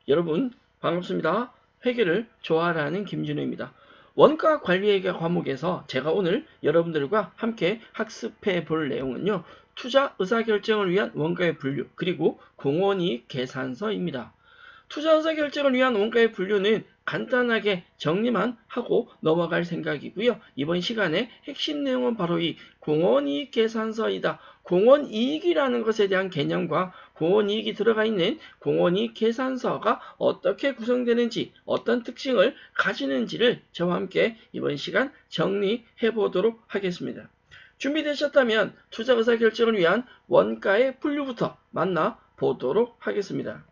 여러분 반갑습니다. 회계를 좋아하는 김준우입니다. 원가 관리회계 과목에서 제가 오늘 여러분들과 함께 학습해 볼 내용은요. 투자 의사결정을 위한 원가의 분류 그리고 공원이익 계산서입니다. 투자 의사결정을 위한 원가의 분류는 간단하게 정리만 하고 넘어갈 생각이고요. 이번 시간에 핵심 내용은 바로 이 공원이익 계산서이다. 공원이익이라는 것에 대한 개념과 공원이익이 들어가 있는 공원이익 계산서가 어떻게 구성되는지 어떤 특징을 가지는지를 저와 함께 이번 시간 정리해 보도록 하겠습니다. 준비되셨다면 투자 의사결정을 위한 원가의 분류부터 만나보도록 하겠습니다.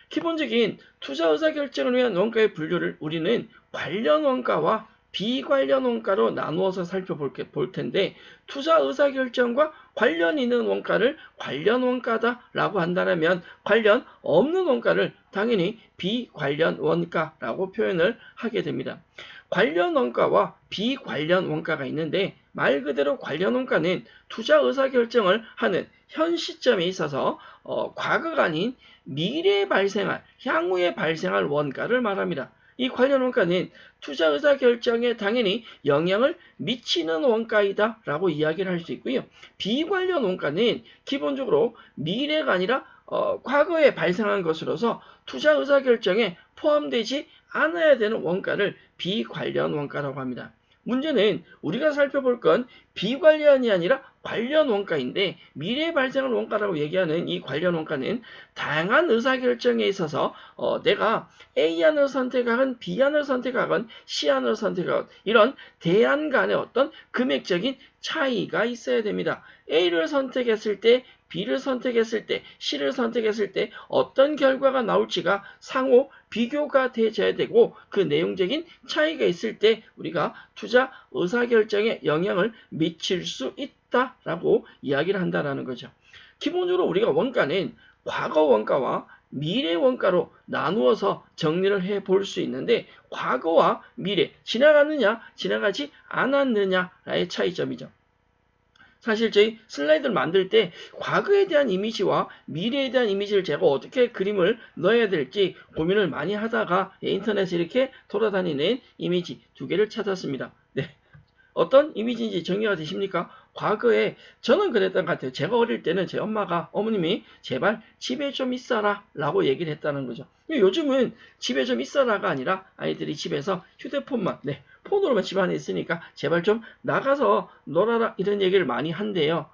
기본적인 투자 의사결정을 위한 원가의 분류를 우리는 관련 원가와 비관련 원가로 나누어서 살펴볼 텐데 투자 의사결정과 관련 있는 원가를 관련 원가다라고 한다면 관련 없는 원가를 당연히 비관련 원가라고 표현을 하게 됩니다. 관련 원가와 비관련 원가가 있는데 말 그대로 관련 원가는 투자 의사결정을 하는 현 시점에 있어서 과거가 아닌 미래에 발생할, 향후에 발생할 원가를 말합니다. 이 관련 원가는 투자 의사 결정에 당연히 영향을 미치는 원가이다 라고 이야기를 할 수 있고요. 비관련 원가는 기본적으로 미래가 아니라 과거에 발생한 것으로서 투자 의사 결정에 포함되지 않아야 되는 원가를 비관련 원가라고 합니다. 문제는 우리가 살펴볼 건 비관련이 아니라 관련 원가인데 미래에 발생할 원가라고 얘기하는 이 관련 원가는 다양한 의사결정에 있어서 내가 A안을 선택하건 B안을 선택하건 C안을 선택하건 이런 대안 간의 어떤 금액적인 차이가 있어야 됩니다. A를 선택했을 때 B를 선택했을 때 C를 선택했을 때 어떤 결과가 나올지가 상호 비교가 되어야 되고 그 내용적인 차이가 있을 때 우리가 투자 의사결정에 영향을 미칠 수 있다라고 이야기를 한다는 거죠. 기본적으로 우리가 원가는 과거 원가와 미래 원가로 나누어서 정리를 해볼 수 있는데 과거와 미래, 지나갔느냐 지나가지 않았느냐의 차이점이죠. 사실 저희 슬라이드를 만들 때 과거에 대한 이미지와 미래에 대한 이미지를 제가 어떻게 그림을 넣어야 될지 고민을 많이 하다가 인터넷에 이렇게 돌아다니는 이미지 두 개를 찾았습니다. 네. 어떤 이미지인지 정리가 되십니까? 과거에 저는 그랬던 것 같아요. 제가 어릴 때는 제 어머님이 제발 집에 좀 있어라 라고 얘기를 했다는 거죠. 요즘은 집에 좀 있어라가 아니라 아이들이 집에서 휴대폰만 폰으로만 집 안에 있으니까 제발 좀 나가서 놀아라 이런 얘기를 많이 한대요.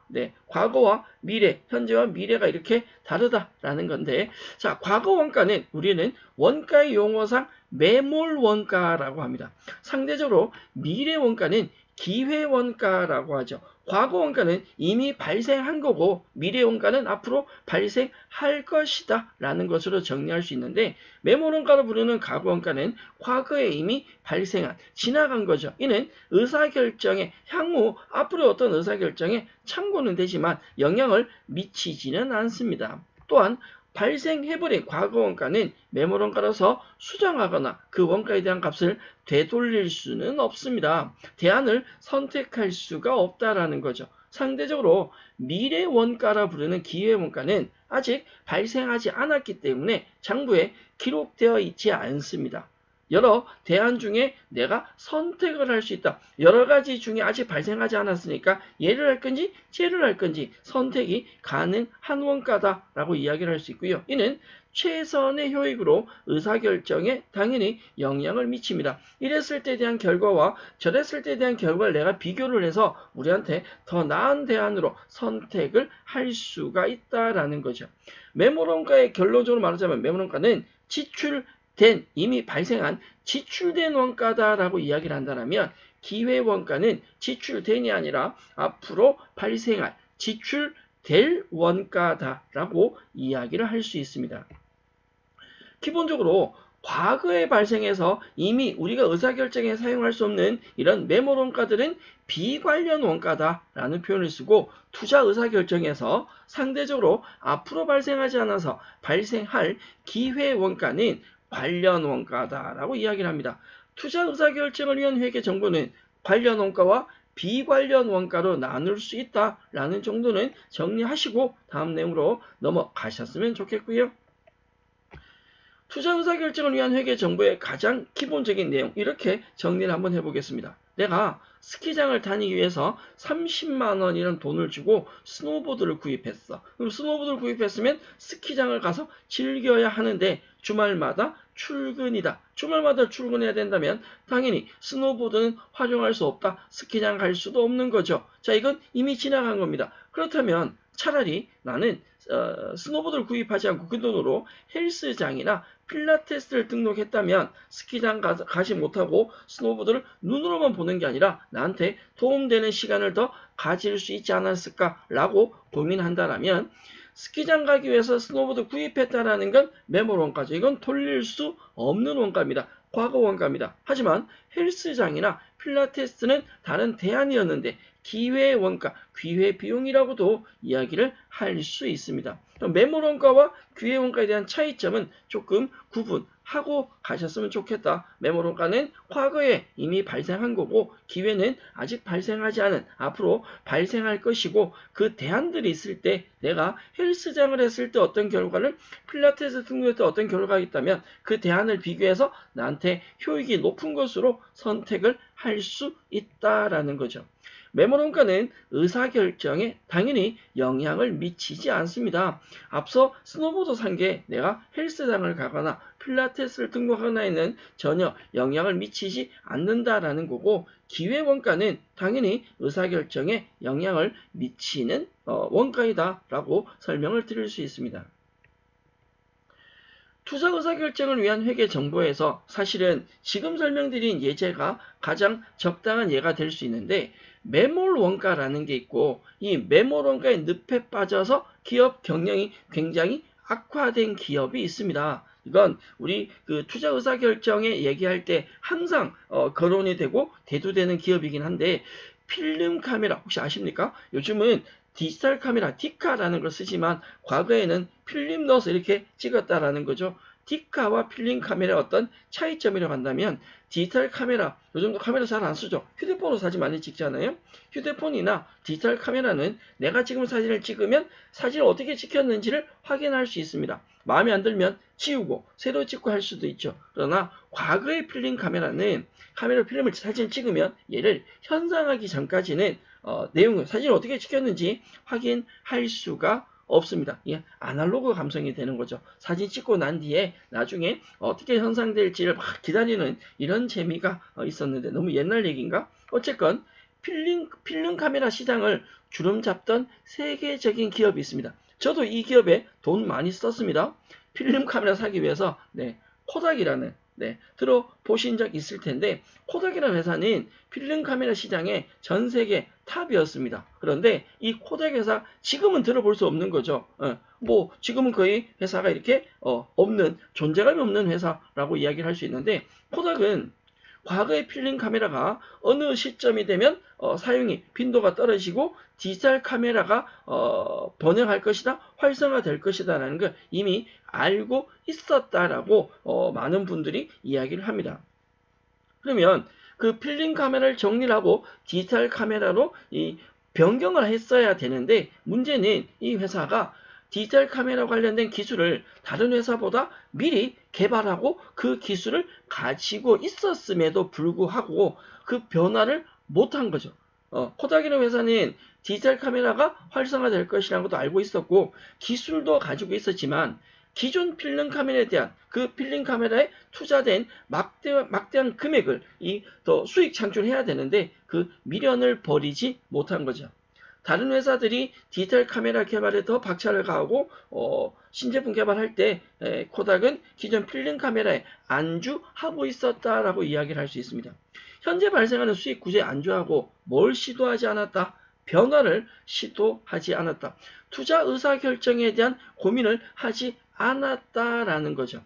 과거와 미래, 현재와 미래가 이렇게 다르다라는 건데 자, 과거 원가는 우리는 원가의 용어상 매몰 원가라고 합니다. 상대적으로 미래 원가는 기회 원가라고 하죠. 과거 원가는 이미 발생한 거고 미래 원가는 앞으로 발생할 것이다 라는 것으로 정리할 수 있는데 매몰 원가로 부르는 과거 원가는 과거에 이미 발생한 지나간 거죠. 이는 의사결정에 향후 앞으로 어떤 의사결정에 참고는 되지만 영향을 미치지는 않습니다. 또한 발생해버린 과거 원가는 매몰 원가로서 수정하거나 그 원가에 대한 값을 되돌릴 수는 없습니다. 대안을 선택할 수가 없다라는 거죠. 상대적으로 미래 원가라 부르는 기회 원가는 아직 발생하지 않았기 때문에 장부에 기록되어 있지 않습니다. 여러 대안 중에 내가 선택을 할 수 있다. 여러 가지 중에 아직 발생하지 않았으니까 얘를 할 건지 쟤를 할 건지 선택이 가능한 원가다라고 이야기를 할 수 있고요. 이는 최선의 효익으로 의사결정에 당연히 영향을 미칩니다. 이랬을 때에 대한 결과와 저랬을 때에 대한 결과를 내가 비교를 해서 우리한테 더 나은 대안으로 선택을 할 수가 있다라는 거죠. 매몰원가의 결론적으로 말하자면 매몰원가는 이미 발생한 지출된 원가다라고 이야기를 한다면 기회원가는 지출된이 아니라 앞으로 발생할 지출될 원가다라고 이야기를 할 수 있습니다. 기본적으로 과거에 발생해서 이미 우리가 의사결정에 사용할 수 없는 이런 매몰 원가들은 비관련 원가다라는 표현을 쓰고 투자 의사결정에서 상대적으로 앞으로 발생하지 않아서 발생할 기회 원가는 관련 원가다라고 이야기를 합니다. 투자 의사결정을 위한 회계 정보는 관련 원가와 비관련 원가로 나눌 수 있다라는 정도는 정리하시고 다음 내용으로 넘어가셨으면 좋겠고요. 투자 의사결정을 위한 회계 정보의 가장 기본적인 내용, 이렇게 정리를 한번 해보겠습니다. 내가 스키장을 다니기 위해서 30만 원이라는 돈을 주고 스노보드를 구입했어. 그럼 스노보드를 구입했으면 스키장을 가서 즐겨야 하는데 주말마다 출근이다. 주말마다 출근해야 된다면 당연히 스노보드는 활용할 수 없다. 스키장 갈 수도 없는 거죠. 자, 이건 이미 지나간 겁니다. 그렇다면 차라리 나는 스노보드를 구입하지 않고 그 돈으로 헬스장이나 필라테스를 등록했다면 스키장 가지 못하고 스노보드를 눈으로만 보는 게 아니라 나한테 도움되는 시간을 더 가질 수 있지 않았을까라고 고민한다라면 스키장 가기 위해서 스노보드 구입했다라는 건 매몰 원가죠. 이건 돌릴 수 없는 원가입니다. 과거 원가입니다. 하지만 헬스장이나 필라테스는 다른 대안이었는데 기회 원가, 기회 비용이라고도 이야기를 할 수 있습니다. 매몰 원가와 기회 원가에 대한 차이점은 조금 구분하고 가셨으면 좋겠다. 매몰 원가는 과거에 이미 발생한 거고 기회는 아직 발생하지 않은, 앞으로 발생할 것이고 그 대안들이 있을 때 내가 헬스장을 했을 때 어떤 결과를, 필라테스 등록할 때 어떤 결과가 있다면 그 대안을 비교해서 나한테 효익이 높은 것으로 선택을 할 수 있다라는 거죠. 매몰 원가는 의사결정에 당연히 영향을 미치지 않습니다. 앞서 스노보드 산 게 내가 헬스장을 가거나 필라테스를 등록하거나에는 전혀 영향을 미치지 않는다라는 거고, 기회 원가는 당연히 의사결정에 영향을 미치는 원가이다라고 설명을 드릴 수 있습니다. 투자 의사결정을 위한 회계 정보에서 사실은 지금 설명드린 예제가 가장 적당한 예가 될 수 있는데, 매몰 원가라는 게 있고 이 매몰 원가의 늪에 빠져서 기업 경영이 굉장히 악화된 기업이 있습니다. 이건 우리 그 투자 의사결정에 얘기할 때 항상 거론이 되고 대두되는 기업이긴 한데, 필름 카메라 혹시 아십니까? 요즘은 디지털 카메라 디카라는 걸 쓰지만 과거에는 필름 넣어서 이렇게 찍었다라는 거죠. 디카와 필름 카메라의 어떤 차이점이라고 한다면, 디지털 카메라, 요즘도 카메라 잘 안 쓰죠. 휴대폰으로 사진 많이 찍잖아요. 휴대폰이나 디지털 카메라는 내가 지금 사진을 찍으면 사진을 어떻게 찍혔는지를 확인할 수 있습니다. 마음에 안 들면 지우고 새로 찍고 할 수도 있죠. 그러나 과거의 필름 카메라는 카메라 필름을 사진을 찍으면 얘를 현상하기 전까지는 내용을, 사진을 어떻게 찍혔는지 확인할 수가 없습니다. 이게 아날로그 감성이 되는 거죠. 사진 찍고 난 뒤에 나중에 어떻게 현상될지를 막 기다리는 이런 재미가 있었는데 너무 옛날 얘기인가? 어쨌건 필름 카메라 시장을 주름 잡던 세계적인 기업이 있습니다. 저도 이 기업에 돈 많이 썼습니다. 필름 카메라 사기 위해서 코닥이라는, 들어보신 적 있을 텐데, 코닥이라는 회사는 필름 카메라 시장의 전 세계 탑이었습니다. 그런데 이 코닥 회사 지금은 들어볼 수 없는 거죠. 뭐 지금은 거의 회사가 이렇게 없는, 존재감이 없는 회사라고 이야기를 할 수 있는데, 코닥은 과거의 필름 카메라가 어느 시점이 되면 사용이 빈도가 떨어지고 디지털 카메라가 번영할 것이다, 활성화될 것이다 라는 걸 이미 알고 있었다라고 많은 분들이 이야기를 합니다. 그러면 그 필름 카메라를 정리를 하고 디지털 카메라로 변경을 했어야 되는데, 문제는 이 회사가 디지털 카메라 관련된 기술을 다른 회사보다 미리 개발하고 그 기술을 가지고 있었음에도 불구하고 그 변화를 못한 거죠. 코닥이라는 회사는 디지털 카메라가 활성화될 것이라는 것도 알고 있었고 기술도 가지고 있었지만, 기존 필름 카메라에 대한, 그 필름 카메라에 투자된 막대한 금액을 더 수익 창출해야 되는데 그 미련을 버리지 못한 거죠. 다른 회사들이 디지털 카메라 개발에 더 박차를 가하고 신제품 개발할 때 코닥은 기존 필름 카메라에 안주하고 있었다라고 이야기를 할 수 있습니다. 현재 발생하는 수익 구조에 안주하고 뭘 시도하지 않았다? 변화를 시도하지 않았다. 투자 의사결정에 대한 고민을 하지 않았다라는 거죠.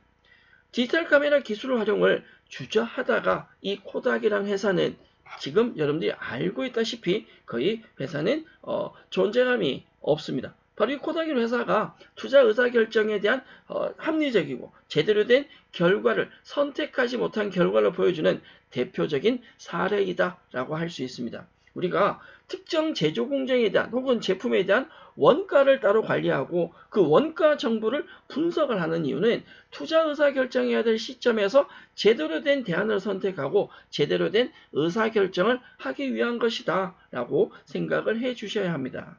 디지털 카메라 기술 활용을 주저하다가 이 코닥이라는 회사는 지금 여러분들이 알고 있다시피 거의 회사는 존재감이 없습니다. 바로 이 코닥이라는 회사가 투자 의사결정에 대한 합리적이고 제대로 된 결과를 선택하지 못한 결과를 보여주는 대표적인 사례이다라고 할 수 있습니다. 우리가 특정 제조 공정에 대한 혹은 제품에 대한 원가를 따로 관리하고 그 원가 정보를 분석을 하는 이유는 투자 의사결정해야 될 시점에서 제대로 된 대안을 선택하고 제대로 된 의사결정을 하기 위한 것이다 라고 생각을 해 주셔야 합니다.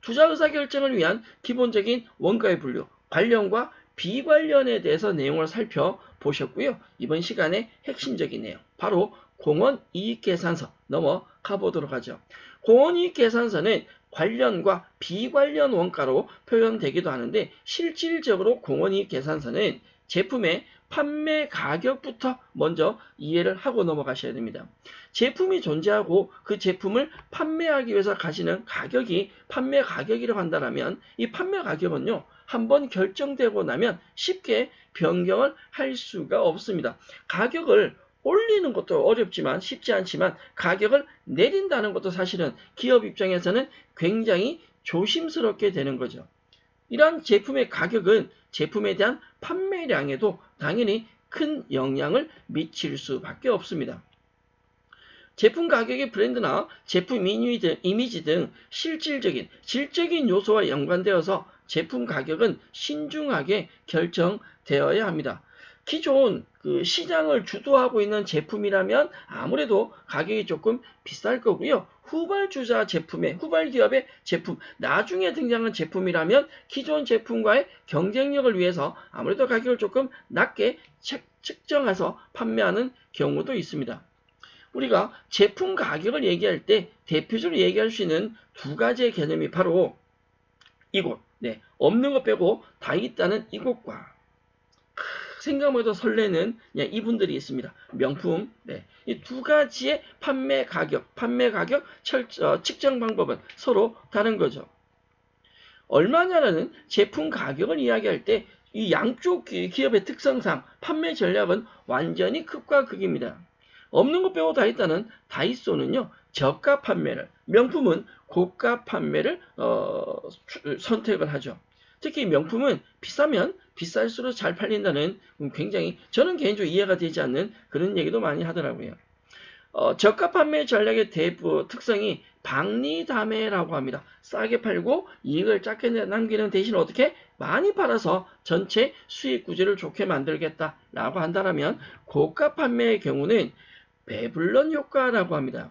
투자 의사결정을 위한 기본적인 원가의 분류, 관련과 비관련에 대해서 내용을 살펴보셨고요. 이번 시간의 핵심적인 내용, 바로 공원이익계산서 넘어가 보도록 하죠. 공원이익계산서는 관련과 비관련 원가로 표현되기도 하는데 실질적으로 공원이익계산서는 제품의 판매 가격부터 먼저 이해를 하고 넘어가셔야 됩니다. 제품이 존재하고 그 제품을 판매하기 위해서 가시는 가격이 판매 가격이라고 한다면 이 판매 가격은요, 한번 결정되고 나면 쉽게 변경을 할 수가 없습니다. 가격을 올리는 것도 어렵지만 쉽지 않지만 가격을 내린다는 것도 사실은 기업 입장에서는 굉장히 조심스럽게 되는 거죠. 이러한 제품의 가격은 제품에 대한 판매량에도 당연히 큰 영향을 미칠 수밖에 없습니다. 제품 가격의 브랜드나 제품 이미지 등 실질적인, 질적인 요소와 연관되어서 제품 가격은 신중하게 결정되어야 합니다. 기존 시장을 주도하고 있는 제품이라면 아무래도 가격이 조금 비쌀 거고요. 후발주자 제품의, 후발기업의 제품, 나중에 등장한 제품이라면 기존 제품과의 경쟁력을 위해서 아무래도 가격을 조금 낮게 측정해서 판매하는 경우도 있습니다. 우리가 제품 가격을 얘기할 때 대표적으로 얘기할 수 있는 두 가지의 개념이 바로 이곳, 없는 것 빼고 다 있다는 이곳과 생각만 해도 설레는 이분들이 있습니다. 명품. 이 두 가지의 판매 가격 측정 방법은 서로 다른 거죠. 얼마냐라는 제품 가격을 이야기할 때 이 양쪽 기업의 특성상 판매 전략은 완전히 극과 극입니다. 없는 것 빼고 다 있다는 다이소는요, 저가 판매를, 명품은 고가 판매를 선택을 하죠. 특히 명품은 비싸면 비쌀수록 잘 팔린다는 굉장히 저는 개인적으로 이해가 되지 않는 그런 얘기도 많이 하더라고요. 저가 판매 전략의 특성이 박리담회라고 합니다. 싸게 팔고 이익을 작게 남기는 대신 어떻게 많이 팔아서 전체 수익 구조를 좋게 만들겠다라고 한다면 고가 판매의 경우는 배불런 효과라고 합니다.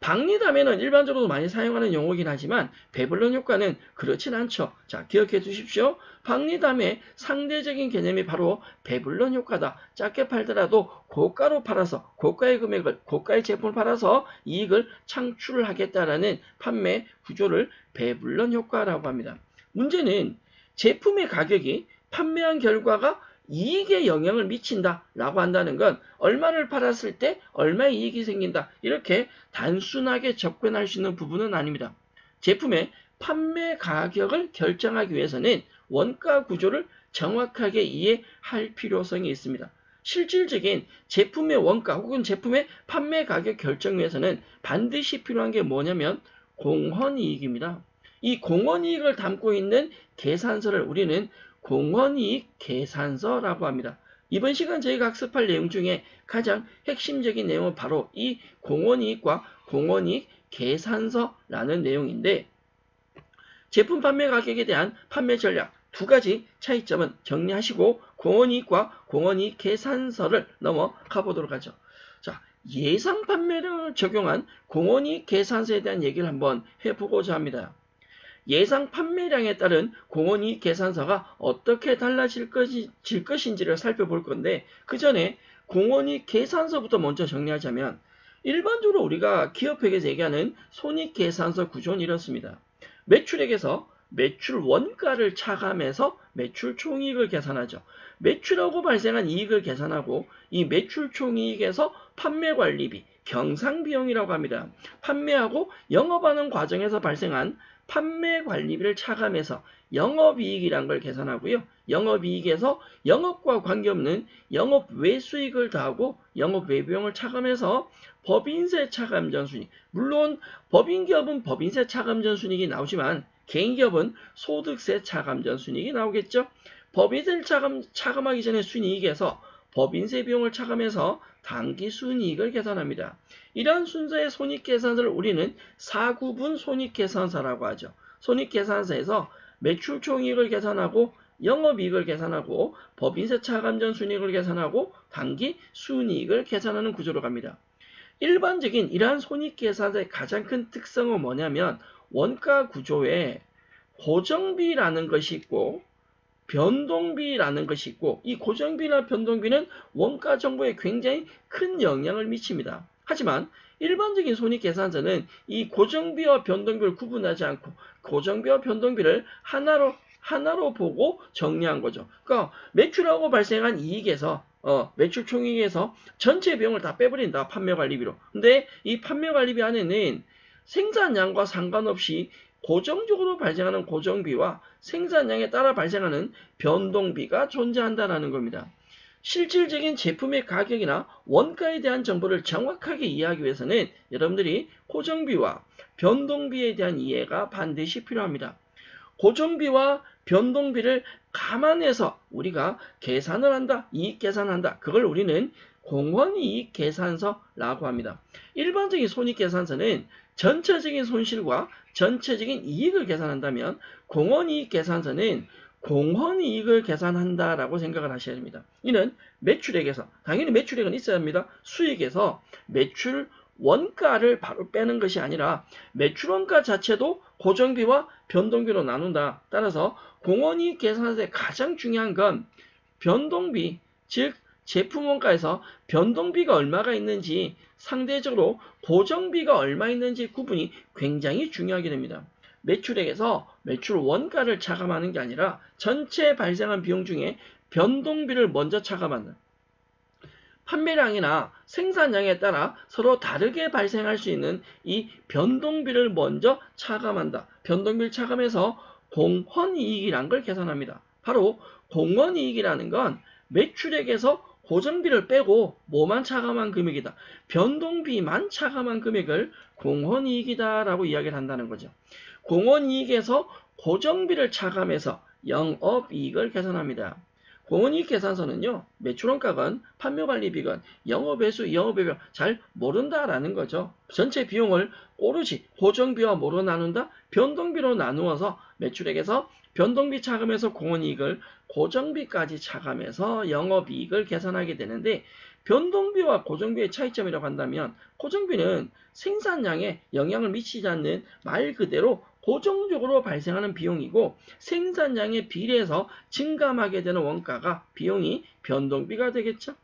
박리담회는 일반적으로 많이 사용하는 용어이긴 하지만 배불런 효과는 그렇진 않죠. 자, 기억해 두십시오. 박리담회 상대적인 개념이 바로 배불런 효과다. 작게 팔더라도 고가로 팔아서 고가의 금액을, 고가의 제품을 팔아서 이익을 창출하겠다라는 판매 구조를 배불런 효과라고 합니다. 문제는 제품의 가격이 판매한 결과가 이익에 영향을 미친다라고 한다는 건 얼마를 팔았을 때 얼마의 이익이 생긴다, 이렇게 단순하게 접근할 수 있는 부분은 아닙니다. 제품의 판매 가격을 결정하기 위해서는 원가 구조를 정확하게 이해할 필요성이 있습니다. 실질적인 제품의 원가 혹은 제품의 판매 가격 결정 위해서는 반드시 필요한 게 뭐냐면 공헌이익입니다. 이 공헌이익을 담고 있는 계산서를 우리는 공헌이익 계산서라고 합니다. 이번 시간 저희가 학습할 내용 중에 가장 핵심적인 내용은 바로 이 공헌이익과 공헌이익 계산서라는 내용인데, 제품 판매 가격에 대한 판매 전략 두 가지 차이점은 정리하시고 공헌이익과 공헌이익 계산서를 넘어가 보도록 하죠. 자, 예상 판매량을 적용한 공헌이익 계산서에 대한 얘기를 한번 해보고자 합니다. 예상 판매량에 따른 공헌이익 계산서가 어떻게 달라질 것인지를 살펴볼 건데, 그 전에 공헌이익 계산서부터 먼저 정리하자면, 일반적으로 우리가 기업회계에서 얘기하는 손익계산서 구조는 이렇습니다. 매출액에서 매출 원가를 차감해서 매출 총이익을 계산하죠. 매출하고 발생한 이익을 계산하고 이 매출 총이익에서 판매관리비, 경상비용이라고 합니다. 판매하고 영업하는 과정에서 발생한 판매관리비를 차감해서 영업이익이란 걸 계산하고요. 영업이익에서 영업과 관계없는 영업외수익을 더하고 영업외비용을 차감해서 법인세 차감전순이익, 물론 법인기업은 법인세 차감전순이익이 나오지만 개인기업은 소득세 차감전순이익이 나오겠죠. 법인세를 차감하기 전에 순이익에서 법인세 비용을 차감해서 당기순이익을 계산합니다. 이러한 순서의 손익계산서를 우리는 4구분 손익계산서라고 하죠. 손익계산서에서 매출 총이익을 계산하고 영업이익을 계산하고 법인세 차감전 순이익을 계산하고 당기 순이익을 계산하는 구조로 갑니다. 일반적인 이러한 손익계산서의 가장 큰 특성은 뭐냐면 원가 구조에 고정비라는 것이 있고 변동비라는 것이 있고 이 고정비나 변동비는 원가 정보에 굉장히 큰 영향을 미칩니다. 하지만 일반적인 손익계산서는 이 고정비와 변동비를 구분하지 않고 고정비와 변동비를 하나로 보고 정리한 거죠. 그러니까 매출하고 발생한 이익에서 매출 총이익에서 전체 비용을 다 빼버린다. 판매관리비로. 근데 이 판매관리비 안에는 생산량과 상관없이 고정적으로 발생하는 고정비와 생산량에 따라 발생하는 변동비가 존재한다는 겁니다. 실질적인 제품의 가격이나 원가에 대한 정보를 정확하게 이해하기 위해서는 여러분들이 고정비와 변동비에 대한 이해가 반드시 필요합니다. 고정비와 변동비를 감안해서 우리가 계산을 한다, 이익 계산한다. 그걸 우리는 공헌이익 계산서라고 합니다. 일반적인 손익계산서는 전체적인 손실과 전체적인 이익을 계산한다면 공헌이익 계산서는 공헌이익을 계산한다라고 생각을 하셔야 됩니다. 이는 매출액에서 당연히 매출액은 있어야 합니다. 수익에서 매출 원가를 바로 빼는 것이 아니라 매출 원가 자체도 고정비와 변동비로 나눈다. 따라서 공헌이익 계산서의 가장 중요한 건 변동비, 즉 제품 원가에서 변동비가 얼마가 있는지 상대적으로 고정비가 얼마 있는지 구분이 굉장히 중요하게 됩니다. 매출액에서 매출 원가를 차감하는 게 아니라 전체 발생한 비용 중에 변동비를 먼저 차감한다. 판매량이나 생산량에 따라 서로 다르게 발생할 수 있는 이 변동비를 먼저 차감한다. 변동비를 차감해서 공헌이익이란 걸 계산합니다. 바로 공헌이익이라는 건 매출액에서 고정비를 빼고 뭐만 차감한 금액이다. 변동비만 차감한 금액을 공헌이익이다라고 이야기를 한다는 거죠. 공헌이익에서 고정비를 차감해서 영업이익을 계산합니다. 공헌이익 계산서는요. 매출원가건 판매관리비건 영업외수, 영업외별 잘 모른다라는 거죠. 전체 비용을 오로지 고정비와 뭐로 나눈다? 변동비로 나누어서 매출액에서 변동비 차감해서 공헌이익을 고정비까지 차감해서 영업이익을 계산하게 되는데 변동비와 고정비의 차이점이라고 한다면 고정비는 생산량에 영향을 미치지 않는 말 그대로 고정적으로 발생하는 비용이고 생산량에 비례해서 증감하게 되는 원가가 비용이 변동비가 되겠죠.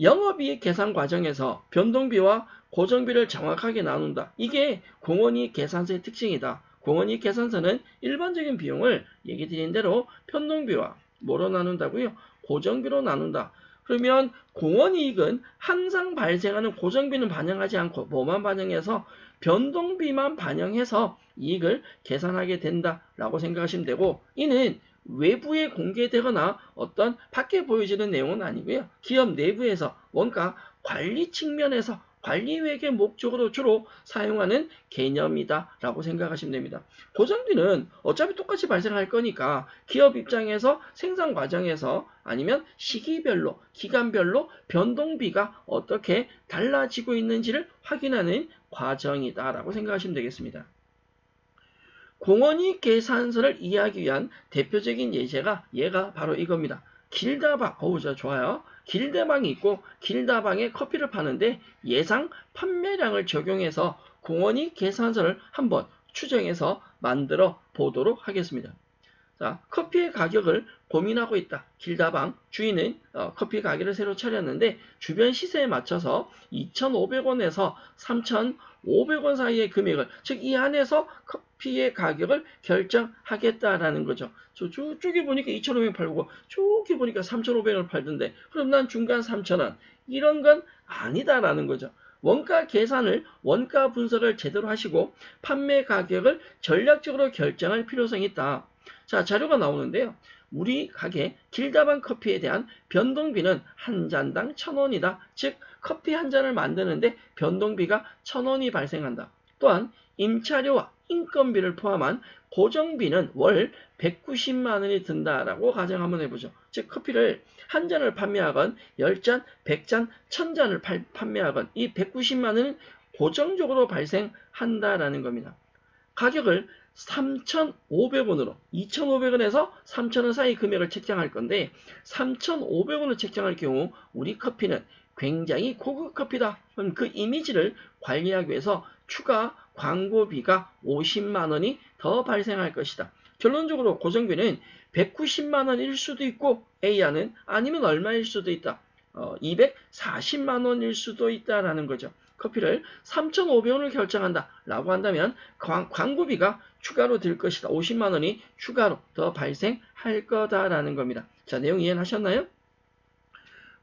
영업이익 계산 과정에서 변동비와 고정비를 정확하게 나눈다. 이게 공헌이익 계산서의 특징이다. 공헌이익 계산서는 일반적인 비용을 얘기 드린 대로 변동비와 뭐로 나눈다고요? 고정비로 나눈다. 그러면 공헌이익은 항상 발생하는 고정비는 반영하지 않고 뭐만 반영해서 변동비만 반영해서 이익을 계산하게 된다라고 생각하시면 되고 이는 외부에 공개되거나 어떤 밖에 보여지는 내용은 아니고요. 기업 내부에서 원가 관리 측면에서 관리회계 목적으로 주로 사용하는 개념이다라고 생각하시면 됩니다. 고정비는 어차피 똑같이 발생할 거니까 기업 입장에서 생산 과정에서 아니면 시기별로, 기간별로 변동비가 어떻게 달라지고 있는지를 확인하는 과정이다라고 생각하시면 되겠습니다. 공헌이익 계산서를 이해하기 위한 대표적인 얘가 바로 이겁니다. 길다방, 좋아요. 길다방이 있고 길다방에 커피를 파는데 예상 판매량을 적용해서 공헌이익 계산서를 한번 추정해서 만들어 보도록 하겠습니다. 자, 커피의 가격을 고민하고 있다. 길다방 주인은 커피 가게를 새로 차렸는데 주변 시세에 맞춰서 2,500원에서 3,500원 사이의 금액을 즉 이 안에서 커피의 가격을 결정하겠다라는 거죠. 저쪽에 보니까 2,500원 팔고 저기 보니까 3,500원을 팔던데 그럼 난 중간 3,000원 이런 건 아니다라는 거죠. 원가 계산을 원가 분석을 제대로 하시고 판매 가격을 전략적으로 결정할 필요성이 있다. 자, 자료가 나오는데요. 우리 가게 길다방 커피에 대한 변동비는 한 잔당 1,000원이다. 즉 커피 한 잔을 만드는데 변동비가 1,000원이 발생한다. 또한 임차료와 인건비를 포함한 고정비는 월 190만 원이 든다라고 가정 한번 해보죠. 즉 커피를 한 잔을 판매하건 10잔, 100잔, 1000잔을 판매하건 이 190만 원은 고정적으로 발생한다라는 겁니다. 가격을 3,500원으로 2,500원에서 3,000원 사이 금액을 책정할 건데 3,500원을 책정할 경우 우리 커피는 굉장히 고급 커피다. 그럼 그 이미지를 관리하기 위해서 추가 광고비가 50만 원이 더 발생할 것이다. 결론적으로 고정비는 190만 원일 수도 있고 A안은 아니면 얼마일 수도 있다. 240만 원일 수도 있다라는 거죠. 커피를 3,500원을 결정한다 라고 한다면 광고비가 추가로 들 것이다. 50만 원이 추가로 더 발생할 거다라는 겁니다. 자, 내용 이해하셨나요?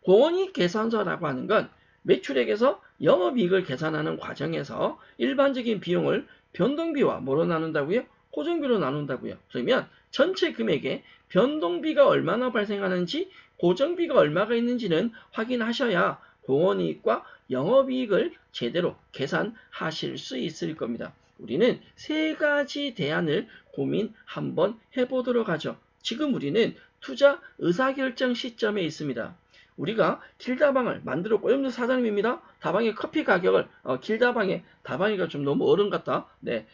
공원이익 계산서라고 하는 건 매출액에서 영업이익을 계산하는 과정에서 일반적인 비용을 변동비와 뭐로 나눈다고요? 고정비로 나눈다고요. 그러면 전체 금액에 변동비가 얼마나 발생하는지 고정비가 얼마가 있는지는 확인하셔야 공원이익과 영업이익을 제대로 계산하실 수 있을 겁니다. 우리는 세 가지 대안을 고민 한번 해보도록 하죠. 지금 우리는 투자 의사결정 시점에 있습니다. 우리가 길다방을 만들었고, 여러분들 사장님입니다. 다방의 커피 가격을, 길다방에, 다방이가 좀 너무 어른 같다. 네,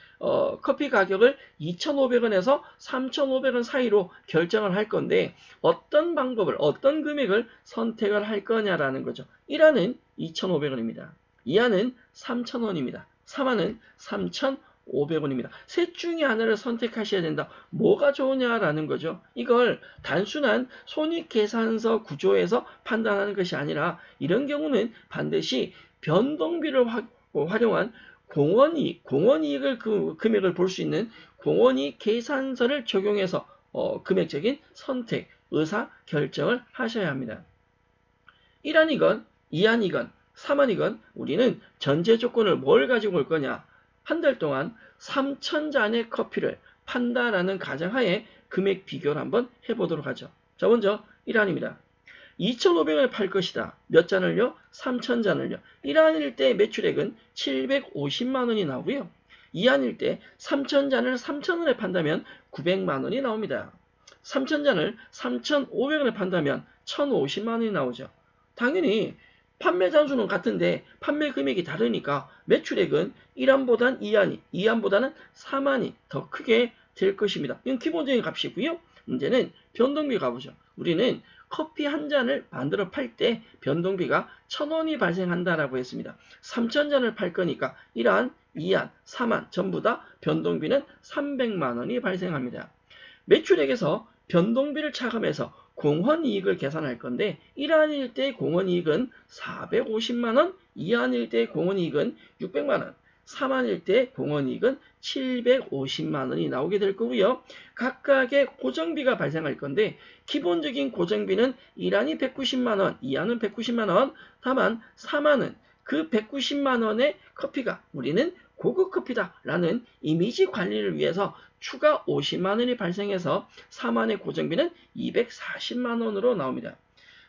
커피 가격을 2,500원에서 3,500원 사이로 결정을 할 건데, 어떤 방법을, 어떤 금액을 선택을 할 거냐라는 거죠. 1안은 2,500원입니다. 2안은 3,000원입니다. 3안은 3,500원입니다. 셋 중에 하나를 선택하셔야 된다. 뭐가 좋으냐라는 거죠. 이걸 단순한 손익계산서 구조에서 판단하는 것이 아니라 이런 경우는 반드시 변동비를 활용한 공원이익을 금액을 볼 수 있는 공원이익 계산서를 적용해서 금액적인 선택, 의사 결정을 하셔야 합니다. 1안이건 2안이건 3안이건 우리는 전제 조건을 뭘 가지고 올 거냐? 한 달 동안 3,000잔의 커피를 판다라는 가정하에 금액 비교를 한번 해보도록 하죠. 자, 먼저 1안입니다. 2,500원에 팔 것이다. 몇 잔을요? 3,000잔을요. 1안일 때 매출액은 750만 원이 나오고요. 2안일 때 3,000잔을 3,000원에 판다면 900만 원이 나옵니다. 3,000잔을 3,500원에 판다면 1,050만 원이 나오죠. 당연히 판매 잔수는 같은데 판매 금액이 다르니까 매출액은 1안보단 2안이, 2안보다는 3안이 더 크게 될 것입니다. 이건 기본적인 값이고요. 문제는 변동비 가보죠. 우리는 커피 한 잔을 만들어 팔 때 변동비가 1,000원이 발생한다라고 했습니다. 3,000잔을 팔 거니까 1안, 2안, 3안 전부 다 변동비는 300만 원이 발생합니다. 매출액에서 변동비를 차감해서 공헌이익을 계산할 건데 1안일 때 공헌이익은 450만원, 2안일 때 공헌이익은 600만원, 3안일 때 공헌이익은 750만원이 나오게 될 거고요. 각각의 고정비가 발생할 건데 기본적인 고정비는 1안이 190만원, 2안은 190만원, 다만 3안은 그 190만원의 커피가 우리는 고급 커피다라는 이미지 관리를 위해서 추가 50만원이 발생해서 3안의 고정비는 240만원으로 나옵니다.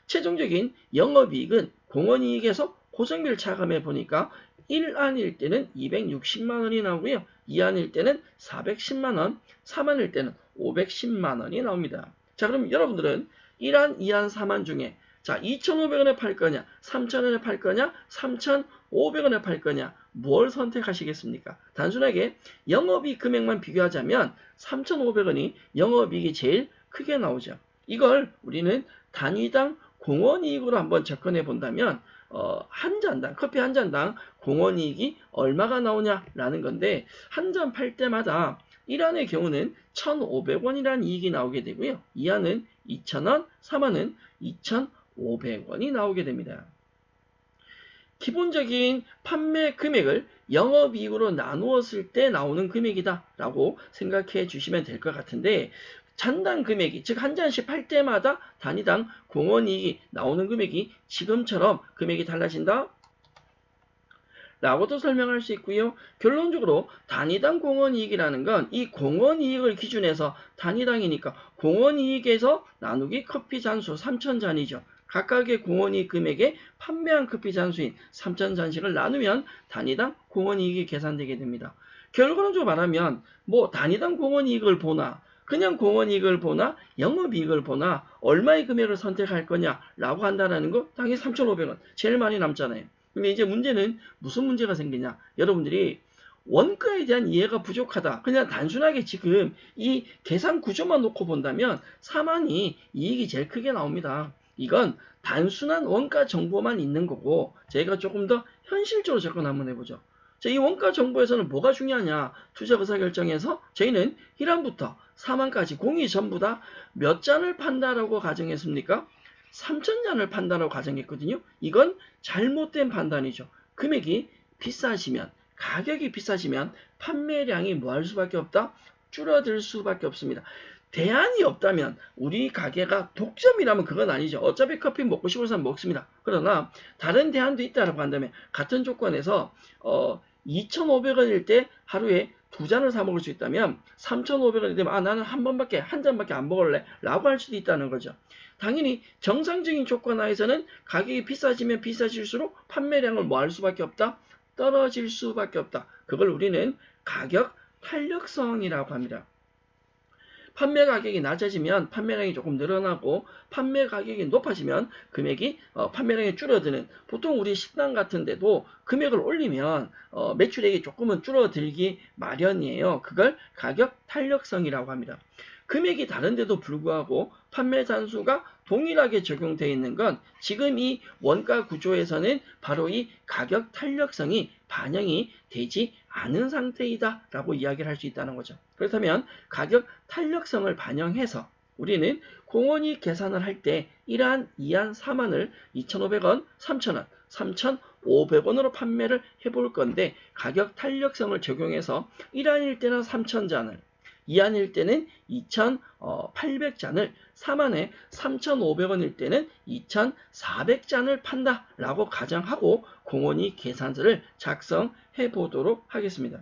최종적인 영업이익은 공헌이익에서 고정비를 차감해 보니까 1안일 때는 260만원이 나오고요. 2안일 때는 410만원, 3안일 때는 510만원이 나옵니다. 자, 그럼 여러분들은 1안, 2안, 3안 중에 자, 2,500원에 팔 거냐, 3,000원에 팔 거냐, 3,500원에 팔 거냐, 뭘 선택하시겠습니까? 단순하게 영업이익 금액만 비교하자면 3,500원이 영업이익이 제일 크게 나오죠. 이걸 우리는 단위당 공헌이익으로 한번 접근해 본다면 한 잔당, 커피 한 잔당 공헌이익이 얼마가 나오냐라는 건데 한 잔 팔 때마다 1안의 경우는 1,500원이라는 이익이 나오게 되고요. 2안은 2,000원, 3안은 2,500원이 나오게 됩니다. 기본적인 판매 금액을 영업이익으로 나누었을 때 나오는 금액이다 라고 생각해 주시면 될 것 같은데 잔당 금액이 즉 한 잔씩 팔 때마다 단위당 공헌이익이 나오는 금액이 지금처럼 금액이 달라진다 라고도 설명할 수 있고요. 결론적으로 단위당 공헌이익이라는 건 이 공헌이익을 기준해서 단위당이니까 공헌이익에서 나누기 커피 잔수 3,000잔이죠. 각각의 공헌이익 금액에 판매한 커피 잔수인 3,000잔씩을 나누면 단위당 공헌이익이 계산되게 됩니다. 결론적으로 말하면 뭐 단위당 공헌이익을 보나 그냥 공헌이익을 보나 영업이익을 보나 얼마의 금액을 선택할 거냐라고 한다는 거 당연히 3,500원 제일 많이 남잖아요. 근데 이제 문제는 무슨 문제가 생기냐? 여러분들이 원가에 대한 이해가 부족하다. 그냥 단순하게 지금 이 계산 구조만 놓고 본다면 4만이 이익이 제일 크게 나옵니다. 이건 단순한 원가 정보만 있는 거고 저희가 조금 더 현실적으로 접근 한번 해보죠. 자, 이 원가 정보에서는 뭐가 중요하냐? 투자 의사결정에서 저희는 1안부터 4만까지 공이 전부 다 몇 잔을 판다라고 가정했습니까? 3,000잔을 판다라고 가정했거든요. 이건 잘못된 판단이죠. 금액이 비싸지면, 가격이 비싸지면 판매량이 뭐 할 수밖에 없다? 줄어들 수밖에 없습니다. 대안이 없다면 우리 가게가 독점이라면 그건 아니죠. 어차피 커피 먹고 싶은 사람 먹습니다. 그러나 다른 대안도 있다라고 한다면 같은 조건에서 2,500원일 때 하루에 2잔을 사 먹을 수 있다면 3,500원이 되면 나는 한 잔밖에 안 먹을래 라고 할 수도 있다는 거죠. 당연히 정상적인 조건 하에서는 가격이 비싸지면 비싸질수록 판매량을 뭐 할 수밖에 없다? 떨어질 수밖에 없다. 그걸 우리는 가격 탄력성이라고 합니다. 판매 가격이 낮아지면 판매량이 조금 늘어나고 판매 가격이 높아지면 금액이 판매량이 줄어드는, 보통 우리 식당 같은 데도 금액을 올리면 매출액이 조금은 줄어들기 마련이에요. 그걸 가격 탄력성이라고 합니다. 금액이 다른데도 불구하고 판매 잔수가 동일하게 적용되어 있는 건 지금 이 원가 구조에서는 바로 이 가격 탄력성이 반영이 되지 않은 상태이다 라고 이야기를 할 수 있다는 거죠. 그렇다면 가격 탄력성을 반영해서 우리는 공원이 계산을 할 때 1안, 2안, 3안을 2,500원, 3,000원, 3,500원으로 판매를 해볼 건데 가격 탄력성을 적용해서 1안일 때는 3,000잔을, 2안일 때는 2,800잔을, 3안에 3,500원일 때는 2,400잔을 판다라고 가정하고 공원이 계산서를 작성해 보도록 하겠습니다.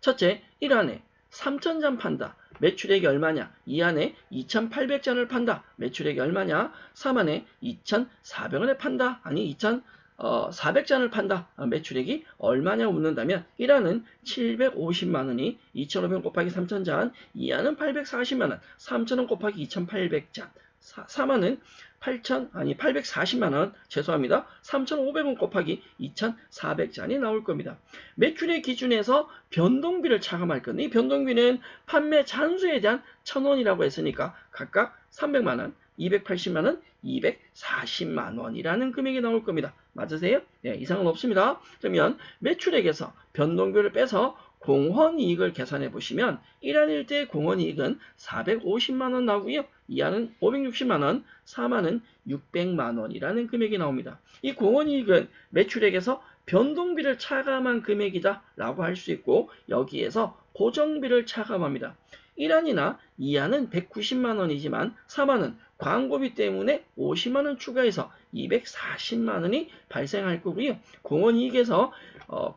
첫째, 1안에 3,000잔 판다. 매출액이 얼마냐? 2안에 2,800잔을 판다. 매출액이 얼마냐? 3안에 2,400원에 판다. 아니 2,400잔을 판다. 매출액이 얼마냐 묻는다면 1안은 750만원이 2,500원 곱하기 3,000잔, 2안은 840만원, 3,000원 곱하기 2,800잔, 3안은 840만원, 죄송합니다. 3,500원 곱하기 2,400잔이 나올 겁니다. 매출의 기준에서 변동비를 차감할 건데 이 변동비는 판매 잔수에 대한 1,000원이라고 했으니까 각각 300만원, 280만원, 240만원이라는 금액이 나올 겁니다. 맞으세요? 네, 이상은 없습니다. 그러면 매출액에서 변동비를 빼서 공헌이익을 계산해 보시면 1안일 때 공헌이익은 450만원 나오고요. 2안은 560만원, 3안은 600만원이라는 금액이 나옵니다. 이 공헌이익은 매출액에서 변동비를 차감한 금액이다 라고 할 수 있고 여기에서 고정비를 차감합니다. 1안이나 2안은 190만원이지만 3안은 광고비 때문에 50만원 추가해서 240만원이 발생할 거고요. 공헌이익에서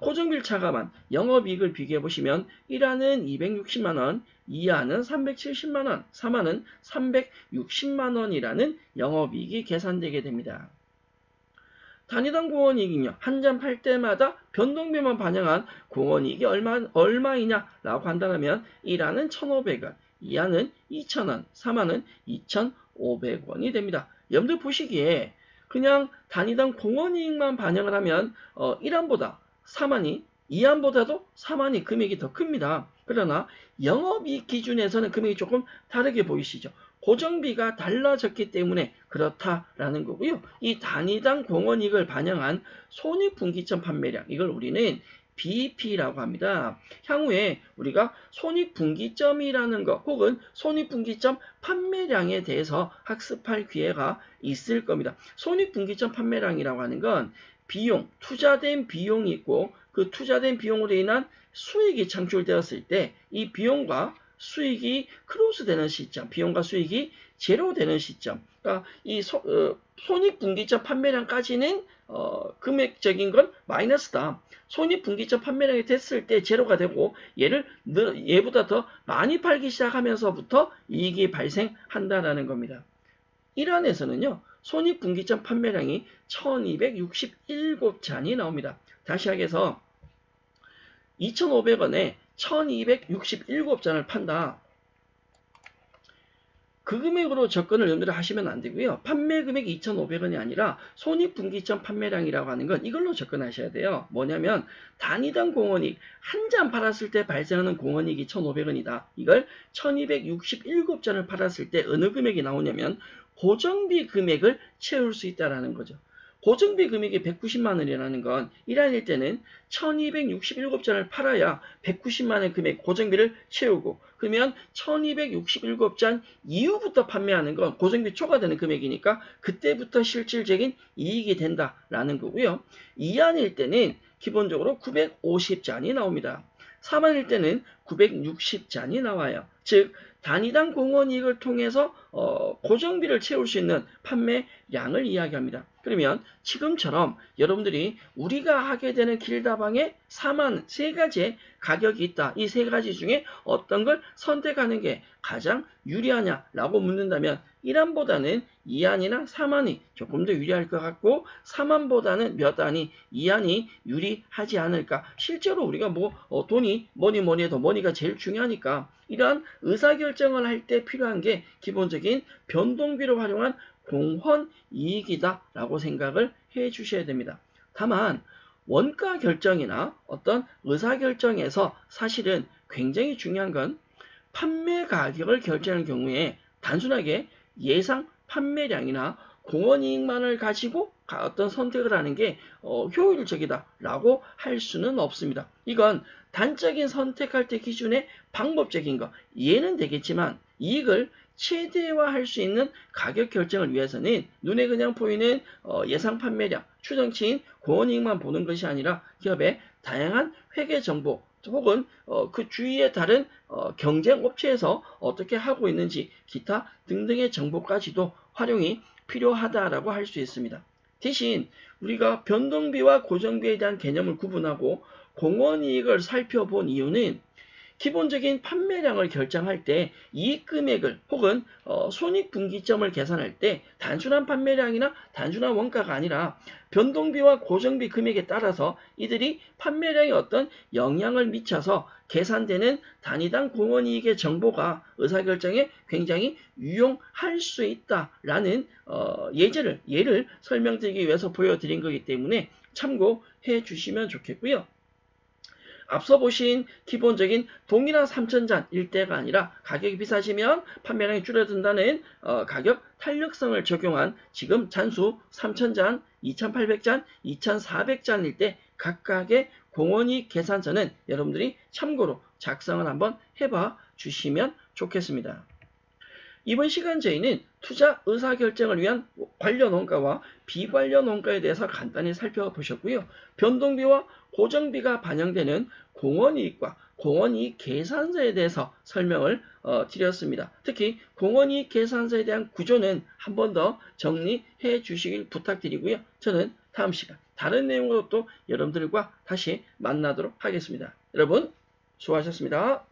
고정비를 차감한 영업이익을 비교해 보시면 1안은 260만원, 2안은 370만원, 3안은 360만원이라는 영업이익이 계산되게 됩니다. 단위당 공헌이익은요, 한 잔 팔 때마다 변동비만 반영한 공헌이익이 얼마이냐라고 한다면 1안은 1,500원, 2안은 2,000원, 3안은 2,500원이 됩니다. 여러분들 보시기에 그냥 단위당 공헌이익만 반영을 하면 1안보다 3안이 2안보다도 3안이 금액이 더 큽니다. 그러나 영업이익 기준에서는 금액이 조금 다르게 보이시죠. 고정비가 달라졌기 때문에 그렇다라는 거고요. 이 단위당 공헌이익을 반영한 손익분기점 판매량, 이걸 우리는 BEP라고 합니다. 향후에 우리가 손익분기점이라는 것 혹은 손익분기점 판매량에 대해서 학습할 기회가 있을 겁니다. 손익분기점 판매량이라고 하는 건 비용, 투자된 비용이 있고 그 투자된 비용으로 인한 수익이 창출되었을 때 이 비용과 수익이 크로스되는 시점, 비용과 수익이 제로 되는 시점, 그러니까 이 손익분기점 판매량까지는 금액적인 건 마이너스다. 손익분기점 판매량이 됐을 때 제로가 되고 얘보다 더 많이 팔기 시작하면서부터 이익이 발생한다라는 겁니다. 1안에서는요. 손익분기점 판매량이 1267잔이 나옵니다. 다시 하겠어 2,500원에 1267잔을 판다. 그 금액으로 접근을 여러분들이 하시면 안 되고요. 판매 금액이 2,500원이 아니라 손익분기점 판매량이라고 하는 건 이걸로 접근하셔야 돼요. 뭐냐면 단위당 공원이익 한 잔 팔았을 때 발생하는 공원이익이 1,500원이다. 이걸 1,267잔을 팔았을 때 어느 금액이 나오냐면 고정비 금액을 채울 수 있다라는 거죠. 고정비 금액이 190만 원이라는 건 1안일 때는 1267잔을 팔아야 190만 원 금액 고정비를 채우고, 그러면 1267잔 이후부터 판매하는 건 고정비 초과되는 금액이니까 그때부터 실질적인 이익이 된다라는 거고요. 2안일 때는 기본적으로 950잔이 나옵니다. 3안일 때는 960잔이 나와요. 즉 단위당 공원이익을 통해서 고정비를 채울 수 있는 판매량을 이야기합니다. 그러면 지금처럼 여러분들이 우리가 하게 되는 길다방에 4만 세 가지의 가격이 있다. 이 세 가지 중에 어떤 걸 선택하는 게 가장 유리하냐라고 묻는다면 1안보다는 2안이나 3안이 조금 더 유리할 것 같고 3안보다는 몇 안이 2안이 유리하지 않을까. 실제로 우리가 돈이 뭐니 해도 머니가 제일 중요하니까 이러한 의사결정을 할 때 필요한 게 기본적인 변동비를 활용한 공헌이익이다라고 생각을 해 주셔야 됩니다. 다만 원가 결정이나 어떤 의사결정에서 사실은 굉장히 중요한 건 판매 가격을 결정하는 경우에 단순하게 예상 판매량이나 공헌이익만을 가지고 어떤 선택을 하는 게 효율적이다라고 할 수는 없습니다. 이건 단적인 선택할 때 기준의 방법적인 거 이해는 되겠지만 이익을 최대화할 수 있는 가격 결정을 위해서는 눈에 그냥 보이는 예상 판매량, 추정치인 공헌이익만 보는 것이 아니라 기업의 다양한 회계 정보 혹은 그 주위의 다른 경쟁 업체에서 어떻게 하고 있는지 기타 등등의 정보까지도 활용이 필요하다라고 할 수 있습니다. 대신 우리가 변동비와 고정비에 대한 개념을 구분하고 공헌이익을 살펴본 이유는 기본적인 판매량을 결정할 때 이익 금액을 혹은 손익분기점을 계산할 때 단순한 판매량이나 단순한 원가가 아니라 변동비와 고정비 금액에 따라서 이들이 판매량에 어떤 영향을 미쳐서 계산되는 단위당 공헌이익의 정보가 의사결정에 굉장히 유용할 수 있다라는 예를 설명드리기 위해서 보여드린 거기 때문에 참고해 주시면 좋겠고요. 앞서 보신 기본적인 동일한 3,000잔 일대가 아니라 가격이 비싸지면 판매량이 줄어든다는 가격 탄력성을 적용한 지금 잔수 3,000잔, 2,800잔, 2,400잔일 때 각각의 공헌이익 계산서는 여러분들이 참고로 작성을 한번 해봐 주시면 좋겠습니다. 이번 시간 저희는 투자 의사결정을 위한 관련 원가와 비관련 원가에 대해서 간단히 살펴보셨고요. 변동비와 고정비가 반영되는 공헌이익과 공헌이익 계산서에 대해서 설명을 드렸습니다. 특히 공헌이익 계산서에 대한 구조는 한 번 더 정리해 주시길 부탁드리고요. 저는 다음 시간 다른 내용으로 또 여러분들과 다시 만나도록 하겠습니다. 여러분 수고하셨습니다.